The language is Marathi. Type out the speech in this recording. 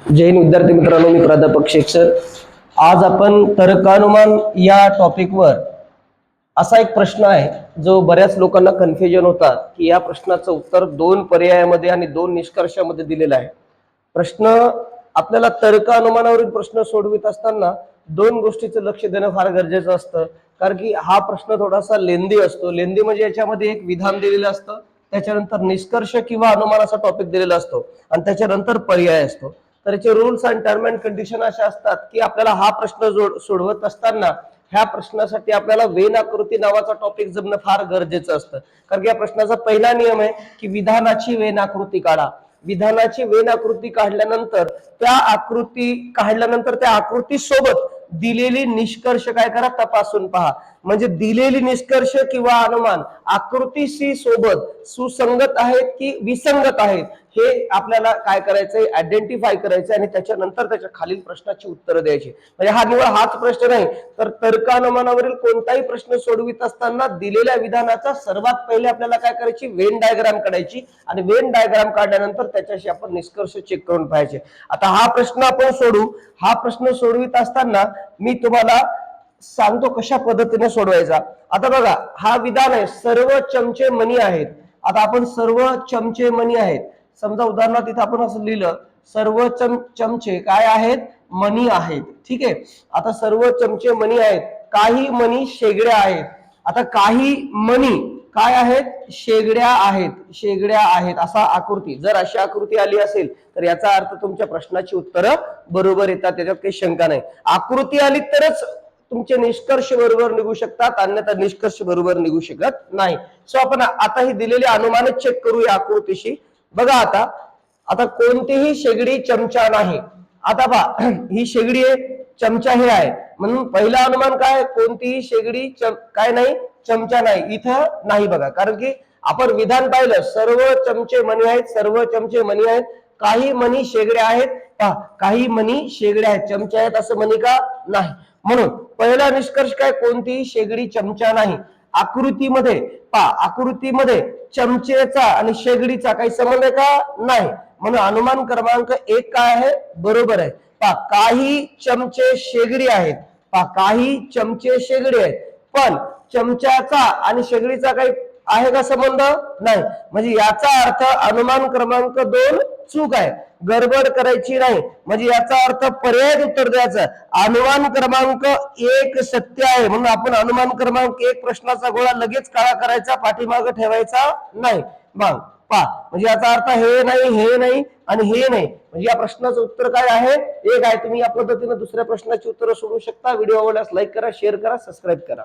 जय हिंद विद्यार्थी मित्रांनो, मी प्राध्यापक शेख सर। आज आपण तर्कानुमान या टॉपिकवर असा एक प्रश्न आहे जो बऱ्याच लोकांना कन्फ्युजन होता की या प्रश्नाचं उत्तर दोन पर्यायामध्ये आणि दोन निष्कर्षामध्ये दिलेलं आहे। प्रश्न आपल्याला तर्कानुमानावरील प्रश्न सोडवित असताना दोन गोष्टीचं लक्ष देणं फार गरजेचं असतं, कारण की हा प्रश्न थोडासा लेंदी असतो। लेंदी म्हणजे याच्यामध्ये एक विधान दिलेलं असतं, त्याच्यानंतर निष्कर्ष किंवा अनुमानाचा टॉपिक दिलेला असतो आणि त्याच्यानंतर पर्याय असतो। तर याचे rules and term and condition अशा असतात की आपल्याला हा प्रश्न सोडवत असताना ह्या प्रश्नासाठी आपल्याला वेन आकृती नावाचा टॉपिक जमणं फार गरजेचं असतं, कारण की या प्रश्नाचा पहिला नियम आहे की विधानाची वेन आकृती काढा। विधानाची वेन आकृती काढल्यानंतर त्या आकृती सोबत दिलेली निष्कर्ष काय करा, तपासून पहा। म्हणजे दिलेली निष्कर्ष किंवा अनुमान आकृतीशी सोबत सुसंगत आहेत की विसंगत आहेत हे आपल्याला काय करायचंय, आयडेंटिफाय करायचं आणि त्याच्यानंतर त्याच्या खालील प्रश्नाची उत्तरं द्यायची। म्हणजे हा निवड हाच प्रश्न नाही, तर तर्कानुमानावरील कोणताही प्रश्न सोडवित असताना दिलेल्या विधानाचा सर्वात पहिले आपल्याला काय करायची, वेन डायग्राम काढायची आणि वेन डायग्राम काढल्यानंतर त्याच्याशी आपण निष्कर्ष चेक करून पाहायचे। आता हा प्रश्न आपण सोडू। हा प्रश्न सोडवित असताना मी तुम्हाला सांगतो कशा पद्धतीने सोडवायचा। आता बघा, हा विधान आहे सर्व चमचे मणी आहेत। आता आपण सर्व चमचे मणी आहेत, समजा उदाहरणार्थ इथे आपण असं लिहिलं, सर्व चमचे काय आहेत, मणी आहेत। ठीक आहे, आता सर्व चमचे मणी आहेत, काही मणी शेगड्या आहेत। आता काही मणी काय आहेत, शेगड्या आहेत, शेगड्या आहेत असा आकृती। जर अशी आकृती आली असेल तर याचा अर्थ तुमच्या प्रश्नाची उत्तरं बरोबर येतात, त्याच्यात काही शंका नाही। आकृती आली तरच तुमचे निष्कर्ष बरोबर निघू शकतात, अन्यथा निष्कर्ष बरोबर निघू शकत नाही। सो आपण आता ही दिलेली अनुमान चेक करूया आकृतीशी। बघा, आता कोणतीही शेगडी चमचा नाही। आता पहा, ही शेगडी आहे, चमचा हे आहे, म्हणून पहिला अनुमान काय, कोणतीही शेगडी काय नाही, चमचा नाही, इथं नाही। बघा, कारण की आपण विधान पाहिलं, सर्व चमचे मणी आहेत, सर्व चमचे मणी आहेत, काही मणी शेगड्या आहेत। पहा, काही मणी शेगड्या आहेत, चमचे आहेत असं म्हणे का, नाही। म्हणून पहिला निष्कर्ष काय, कोणतीही शेगडी चमचा नाही। आकृतीमध्ये पहा, आकृतीमध्ये चमचेचा आणि शेगडीचा काही संबंध आहे का, नाही, म्हणून अनुमान क्रमांक 1 काय आहे, बरोबर आहे। पहा, काही चमचे शेगडी आहेत। पहा, काही चमचे शेगडी आहेत, पण चमच्याचा आणि शेगडीचा काही आहे का संबंध, नाही। म्हणजे याचा अर्थ अनुमान क्रमांक 2 चूक आहे, गडबड करायची नाही। म्हणजे याचा अर्थ पर्याय उत्तर द्यायचं, अनुमान क्रमांक 1 सत्य आहे। म्हणून आपण अनुमान क्रमांक 1 प्रश्नाचा गोळा लगेच काळा करायचा, पाठीमागे ठेवायचा नाही। मग पहा, म्हणजे याचा अर्थ हे नाही, हे नाही आणि हे नाही, म्हणजे या प्रश्नाचं उत्तर काय आहे, 1 आहे। तुम्ही या पद्धतीने दुसऱ्या प्रश्नाची उत्तरं सोडवू शकता। व्हिडिओ आवडल्यास लाईक करा, शेअर करा, सबस्क्राईब करा।